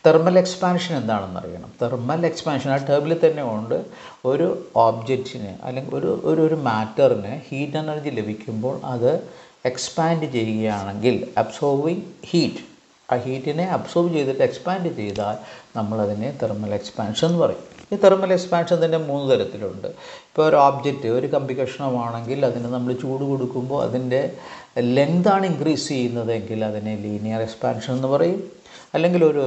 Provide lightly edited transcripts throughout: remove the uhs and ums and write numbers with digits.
Thermal expansion എന്താണെന്ന് അറിയണം. Thermal expansion ആ ടേബിളിൽ തന്നെ ഉണ്ട്. ഒരു ഓബ്ജക്റ്റിന് അല്ലെങ്കിൽ ഒരു മാറ്ററിന് ഹീറ്റ് എനർജി ലഭിക്കുമ്പോൾ അത് എക്സ്പാൻഡ് ചെയ്യുകയാണെങ്കിൽ അബ്സോർബിങ് ഹീറ്റ്, ആ ഹീറ്റിനെ അബ്സോർബ് ചെയ്തിട്ട് എക്സ്പാൻഡ് ചെയ്താൽ നമ്മളതിനെ തെർമൽ എക്സ്പാൻഷൻ എന്ന് പറയും. ഈ തെർമൽ എക്സ്പാൻഷൻ തന്നെ 3 തരത്തിലുണ്ട്. ഇപ്പോൾ ഒരു ഓബ്ജക്റ്റ് ഒരു കമ്പി കഷ്ണമാണെങ്കിൽ അതിന് നമ്മൾ ചൂട് കൊടുക്കുമ്പോൾ അതിൻ്റെ ലെങ്താണ് ഇൻക്രീസ് ചെയ്യുന്നതെങ്കിൽ അതിനെ ലീനിയർ എക്സ്പാൻഷൻ എന്ന് പറയും. അല്ലെങ്കിൽ ഒരു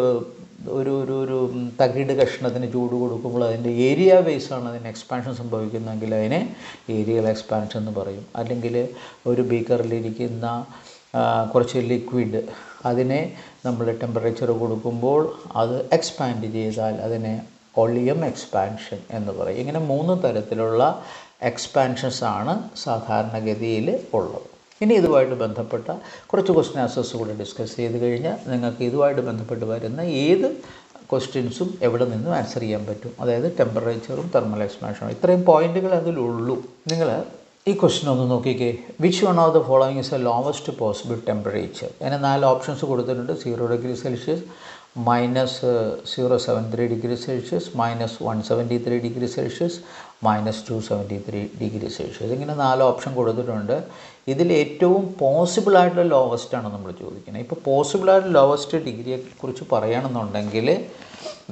ഒരു ഒരു ഒരു തകിട് കഷ്ണത്തിന് ചൂട് കൊടുക്കുമ്പോൾ അതിൻ്റെ ഏരിയ ബേസാണ് അതിന് എക്സ്പാൻഷൻ സംഭവിക്കുന്നതെങ്കിൽ അതിനെ ഏരിയൽ എക്സ്പാൻഷൻ എന്ന് പറയും. അല്ലെങ്കിൽ ഒരു ബീക്കറിലിരിക്കുന്ന കുറച്ച് ലിക്വിഡ് അതിനെ നമ്മൾ ടെമ്പറേച്ചർ കൊടുക്കുമ്പോൾ അത് എക്സ്പാൻഡ് ചെയ്താൽ അതിനെ വോളിയം എക്സ്പാൻഷൻ എന്ന് പറയും. ഇങ്ങനെ 3 തരത്തിലുള്ള എക്സ്പാൻഷൻസാണ് സാധാരണഗതിയിൽ ഉള്ളത്. ഇനി ഇതുമായിട്ട് ബന്ധപ്പെട്ട കുറച്ച് ക്വസ്റ്റ്യൻ ആൻസേഴ്സ് കൂടെ ഡിസ്കസ് ചെയ്ത് കഴിഞ്ഞാൽ നിങ്ങൾക്ക് ഇതുമായിട്ട് ബന്ധപ്പെട്ട് വരുന്ന ഏത് ക്വസ്റ്റ്യൻസും എവിടെ നിന്നും ആൻസർ ചെയ്യാൻ പറ്റും. അതായത് ടെമ്പറേച്ചറും തെർമൽ എക്സ്പാൻഷനും, ഇത്രയും പോയിന്റുകൾ അതിലുള്ളൂ. നിങ്ങൾ ഈ ക്വസ്റ്റ്യൻ ഒന്ന് നോക്കിക്കേ. Which one of the following is A lowest possible temperature? അതിന് 4 ഓപ്ഷൻസ് കൊടുത്തിട്ടുണ്ട്. 0 degree Celsius, -073 degree Celsius, -173 degree Celsius, -273 degree Celsius. ഇങ്ങനെ 4 ഓപ്ഷൻ കൊടുത്തിട്ടുണ്ട്. ഇതിൽ ഏറ്റവും പോസിബിളായിട്ടുള്ള ലോവസ്റ്റാണ് നമ്മൾ ചോദിക്കുന്നത്. ഇപ്പോൾ പോസിബിളായിട്ടുള്ള ലോവസ്റ്റ് ഡിഗ്രിയെക്കുറിച്ച് പറയുകയാണെന്നുണ്ടെങ്കിൽ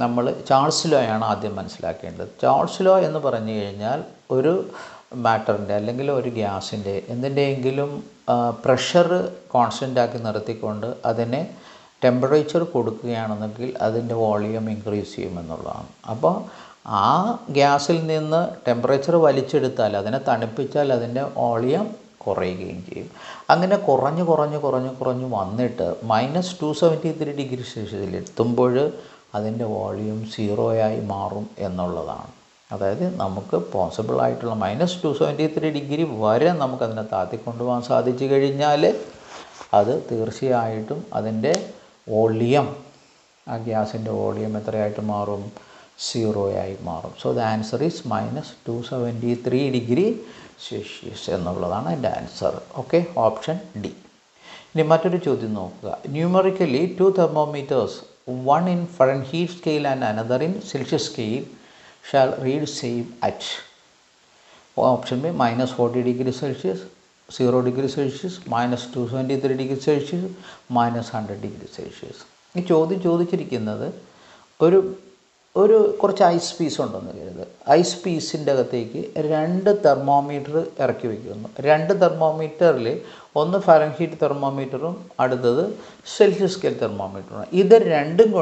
നമ്മൾ ചാൾസ് ലോ ആണ് ആദ്യം മനസ്സിലാക്കേണ്ടത്. ചാൾസ് ലോ എന്ന് പറഞ്ഞു കഴിഞ്ഞാൽ ഒരു മാറ്ററിൻ്റെ അല്ലെങ്കിൽ ഒരു ഗ്യാസിൻ്റെ എന്തിൻ്റെയെങ്കിലും പ്രഷർ കോൺസ്റ്റൻ്റാക്കി നിർത്തിക്കൊണ്ട് അതിനെ ടെമ്പറേച്ചർ കൊടുക്കുകയാണെന്നെങ്കിൽ അതിൻ്റെ വോളിയം ഇൻക്രീസ് ചെയ്യുമെന്നുള്ളതാണ്. അപ്പോൾ ആ ഗ്യാസിൽ നിന്ന് ടെമ്പറേച്ചർ വലിച്ചെടുത്താൽ അതിനെ തണുപ്പിച്ചാൽ അതിൻ്റെ വോളിയം കുറയുകയും ചെയ്യും. അങ്ങനെ കുറഞ്ഞ് വന്നിട്ട് -273 ഡിഗ്രി സെൽഷ്യസിൽ എത്തുമ്പോൾ അതിൻ്റെ വോളിയം 0 ആയി മാറും എന്നുള്ളതാണ്. അതായത് നമുക്ക് പോസിബിളായിട്ടുള്ള -273 ഡിഗ്രി വരെ നമുക്കതിനെ താഴ്ത്തിക്കൊണ്ടുപോകാൻ സാധിച്ചു കഴിഞ്ഞാൽ അത് തീർച്ചയായിട്ടും അതിൻ്റെ വോളിയം, ആ ഗ്യാസിൻ്റെ വോളിയം എത്രയായിട്ട് മാറും? 0 ആയി മാറും. So the answer is -273 degree Celsius എന്നുള്ളതാണ് എൻ്റെ ആൻസർ. Okay, option D. ഇനി മറ്റൊരു ചോദ്യം നോക്കുക. Numerically 2 thermometers, one in Fahrenheit scale and another in Celsius scale, shall read same at option B -40 degree Celsius, 0 degree Celsius, -273 degree Celsius, -100 degree Celsius. ഈ ചോദ്യം ചോദിച്ചിരിക്കുന്നത് ഒരു കുറച്ച് ഐസ് പീസ് ഉണ്ടെന്ന് കരുതുക. ഐസ് പീസിൻ്റെ അകത്തേക്ക് 2 തെർമോമീറ്റർ ഇറക്കി വയ്ക്കുന്നു. 2 തെർമോമീറ്ററിൽ ഒന്ന് ഫാരൻഹീറ്റ് തെർമോമീറ്ററും അടുത്തത് സെൽഷ്യസ് സ്കെയിൽ തെർമോമീറ്ററും. ഇത് രണ്ടും കൊണ്ട്